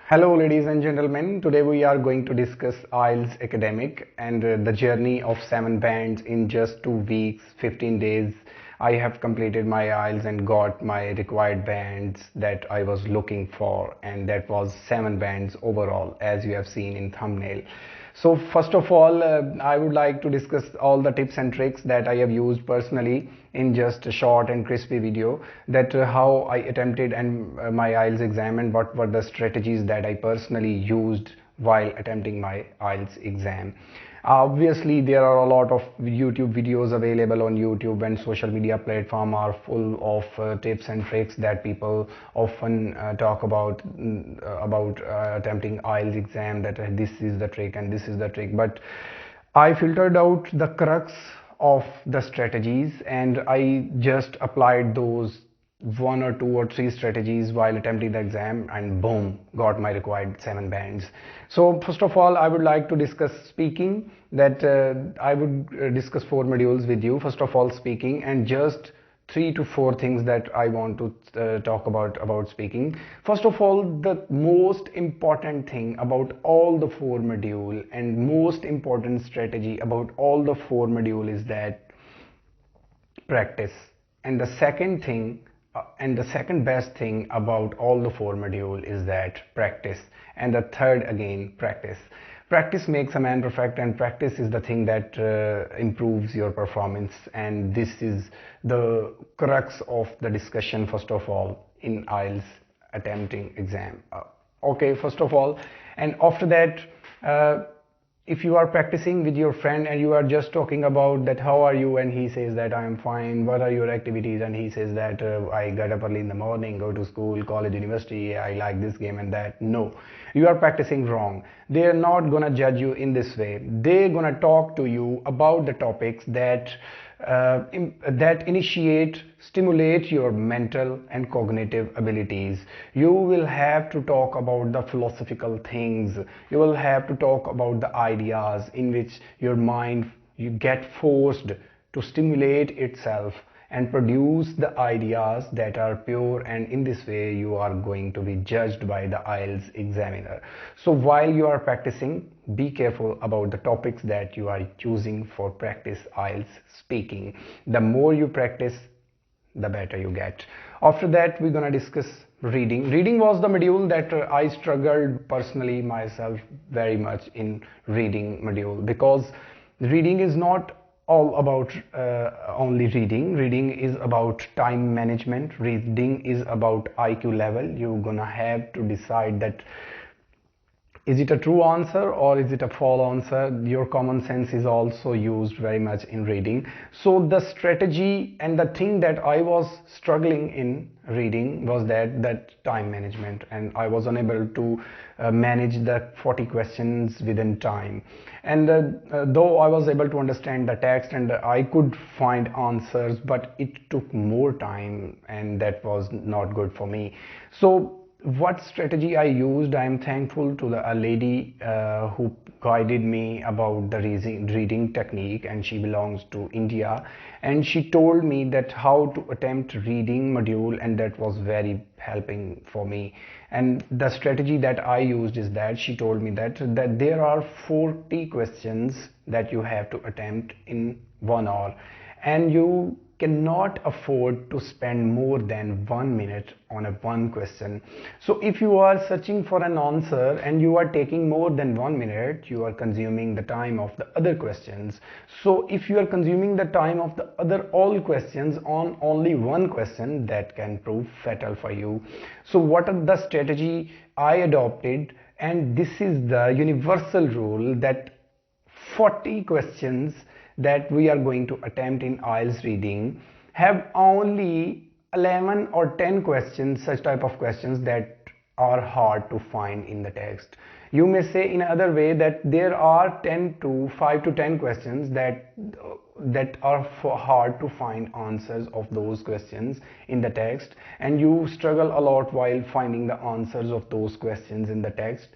Hello, ladies and gentlemen. Today we are going to discuss IELTS academic and the journey of 7 bands in just 2 weeks, 15 days. I have completed my IELTS and got my required bands that I was looking for, and that was 7 bands overall, as you have seen in thumbnail. So first of all, I would like to discuss all the tips and tricks that I have used personally in just a short and crispy video, that how I attempted and my IELTS exam, and what were the strategies that I personally used while attempting my IELTS exam. Obviously, there are a lot of YouTube videos available on YouTube, and social media platforms are full of tips and tricks that people often talk about attempting IELTS exam, that this is the trick and this is the trick. But I filtered out the crux of the strategies, and I just applied those 1 or 2 or 3 strategies while attempting the exam, and boom, got my required 7 bands. So first of all, I would like to discuss speaking, that I would discuss 4 modules with you. First of all, speaking, and just 3 to 4 things that I want to talk about speaking. First of all, the most important thing about all the 4 module and most important strategy about all the 4 module is that practice. And the second thing and the second best thing about all the 4 module is that practice. And the third, again, practice. Practice makes a man perfect, and practice is the thing that improves your performance. And this is the crux of the discussion, first of all, in IELTS attempting exam. Okay, first of all, and after that, if you are practicing with your friend and you are just talking about that how are you, and he says that I am fine, what are your activities, and he says that I get up early in the morning, go to school, college, university, I like this game and that. No, you are practicing wrong. They are not gonna judge you in this way. They're gonna talk to you about the topics that stimulate your mental and cognitive abilities. You will have to talk about the philosophical things. You will have to talk about the ideas in which your mind, you get forced to stimulate itself and produce the ideas that are pure, and in this way you are going to be judged by the IELTS examiner. So while you are practicing, be careful about the topics that you are choosing for practice IELTS speaking. The more you practice, the better you get. After that, we're gonna discuss reading. Reading was the module that I struggled personally myself very much in reading module, because reading is not all about only reading. Reading is about time management. Reading is about IQ level. You're gonna have to decide that is it a true answer or is it a false answer. Your common sense is also used very much in reading. So the strategy and the thing that I was struggling in reading was that time management, and I was unable to manage the 40 questions within time. And though I was able to understand the text and I could find answers, but it took more time, and that was not good for me. So what strategy I used, I am thankful to a lady who guided me about the reading technique, and she belongs to India, and she told me that how to attempt reading module, and that was very helping for me. And the strategy that I used is that she told me that there are 40 questions that you have to attempt in 1 hour, and you cannot afford to spend more than 1 minute on one question. So if you are searching for an answer and you are taking more than 1 minute, you are consuming the time of the other questions. So if you are consuming the time of the other all questions on only one question, that can prove fatal for you. So what are the strategy I adopted, and this is the universal rule, that 40 questions that we are going to attempt in IELTS reading have only 11 or 10 questions, such type of questions that are hard to find in the text. You may say in another way that there are 5 to 10 questions that are hard to find answers of those questions in the text, and you struggle a lot while finding the answers of those questions in the text.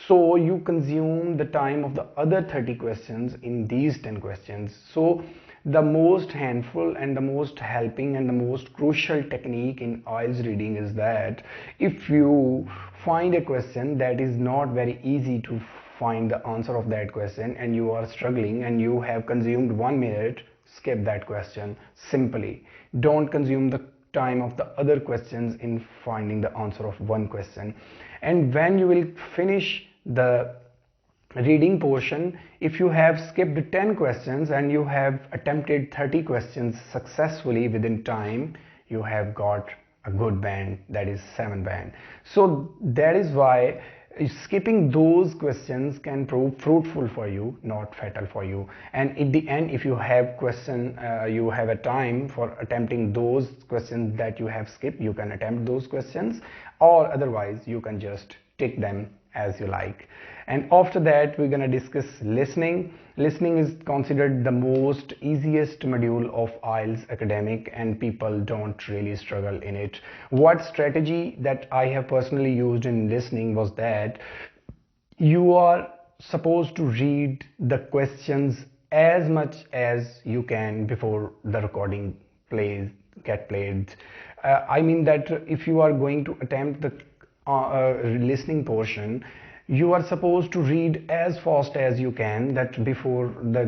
So you consume the time of the other 30 questions in these 10 questions. So The most handful and the most helping and the most crucial technique in IELTS reading is that if you find a question that is not very easy to find the answer of that question and you are struggling and you have consumed 1 minute, skip that question simply. Don't consume the time of the other questions in finding the answer of one question. And when you will finish the reading portion, if you have skipped 10 questions and you have attempted 30 questions successfully within time, you have got a good band, that is 7 band. So that is why skipping those questions can prove fruitful for you, not fatal for you. And in the end, if you have you have a time for attempting those questions that you have skipped, you can attempt those questions, or otherwise you can just tick them as you like. And after that, we're gonna discuss listening. Listening is considered the most easiest module of IELTS academic, and people don't really struggle in it. What strategy that I have personally used in listening was that you are supposed to read the questions as much as you can before the recording get played. I mean that if you are going to attempt the listening portion, you are supposed to read as fast as you can, that before the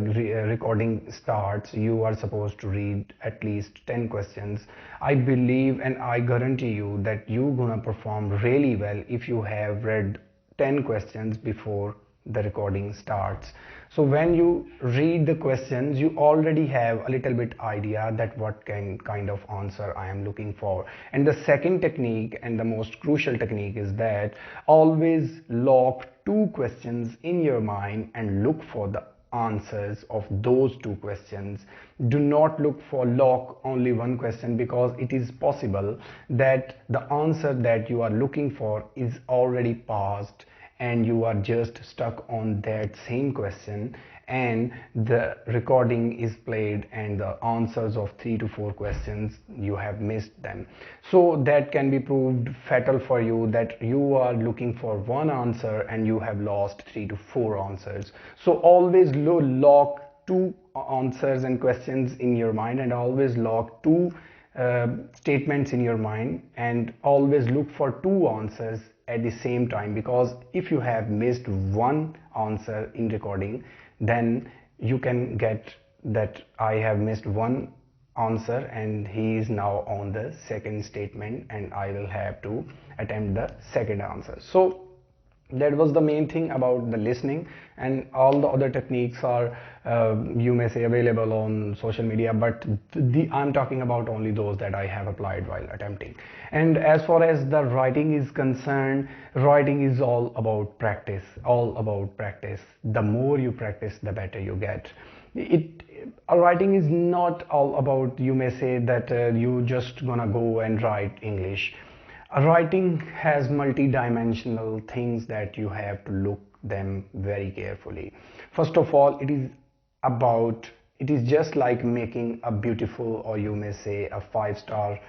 recording starts you are supposed to read at least 10 questions. I believe and I guarantee you that you're gonna perform really well if you have read 10 questions before the recording starts. So when you read the questions, you already have a little bit idea that what kind of answer I am looking for. And the second technique and the most crucial technique is that always lock 2 questions in your mind and look for the answers of those 2 questions. Do not lock only one question, because it is possible that the answer that you are looking for is already passed and you are just stuck on that same question, and the recording is played and the answers of 3 to 4 questions you have missed them. So that can be proved fatal for you, that you are looking for one answer and you have lost 3 to 4 answers. So always lock 2 answers and questions in your mind, and always lock 2 statements in your mind, and always look for 2 answers at the same time, because if you have missed one answer in recording, then you can get that I have missed one answer and he is now on the second statement and I will have to attempt the second answer. So that was the main thing about the listening, and all the other techniques are you may say available on social media, but I'm talking about only those that I have applied while attempting. And as far as the writing is concerned, writing is all about practice, the more you practice the better you get. Writing is not all about, you may say that you just gonna go and write English. Writing has multi-dimensional things that you have to look them very carefully. First of all, it is just like making a beautiful, or you may say a 5-star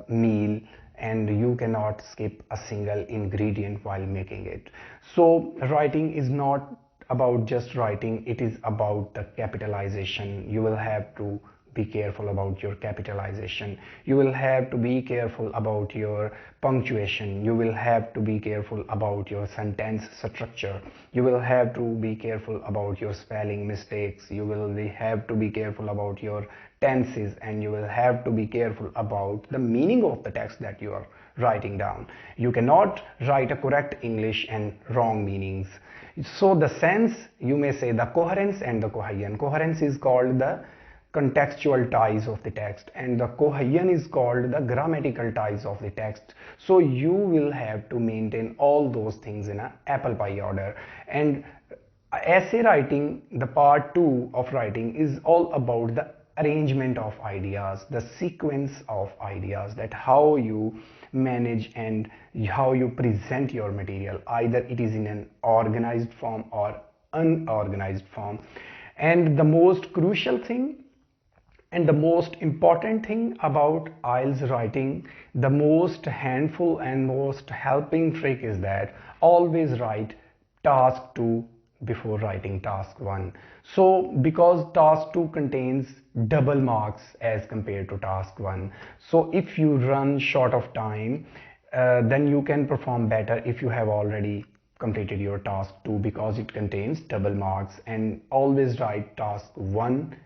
meal, and you cannot skip a single ingredient while making it. So writing is not about just writing, it is about the capitalization. You will have to be careful about your capitalization. You will have to be careful about your punctuation. You will have to be careful about your sentence structure. You will have to be careful about your spelling mistakes. You will have to be careful about your tenses, and you will have to be careful about the meaning of the text that you are writing down. You cannot write a correct English and wrong meanings. So the sense, you may say the coherence and the cohesion. Coherence is called the contextual ties of the text, and the cohesion is called the grammatical ties of the text. So you will have to maintain all those things in an apple pie order. And essay writing, the part 2 of writing, is all about the arrangement of ideas, the sequence of ideas, that how you manage and how you present your material, either it is in an organized form or unorganized form. And the most crucial thing and the most important thing about IELTS writing, the most handful and most helping trick, is that always write task to before writing task 1. So because task 2 contains double marks as compared to task 1, so if you run short of time, then you can perform better if you have already completed your task 2, because it contains double marks. And always write task 1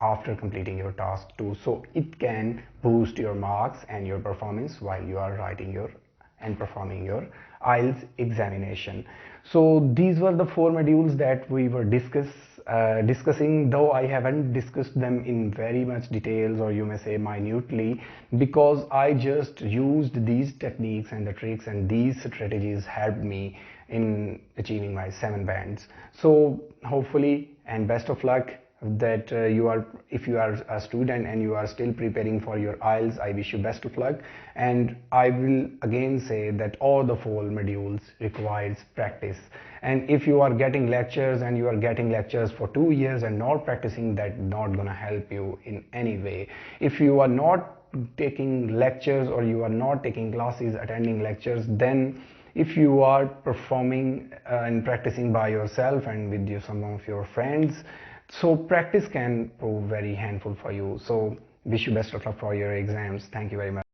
after completing your task 2, so it can boost your marks and your performance while you are writing your and performing your IELTS examination. So these were the 4 modules that we were discussing, though I haven't discussed them in very much details, or you may say minutely, because I just used these techniques and the tricks, and these strategies helped me in achieving my 7 bands. So hopefully, and best of luck, that if you are a student and you are still preparing for your IELTS, I wish you best of luck. And I will again say that all the 4 modules requires practice, and if you are getting lectures and you are getting lectures for 2 years and not practicing, that not gonna help you in any way. If you are not taking lectures, or you are not taking classes, attending lectures, then if you are performing and practicing by yourself and with some of your friends, so practice can prove very handful for you. So wish you best of luck for your exams. Thank you very much.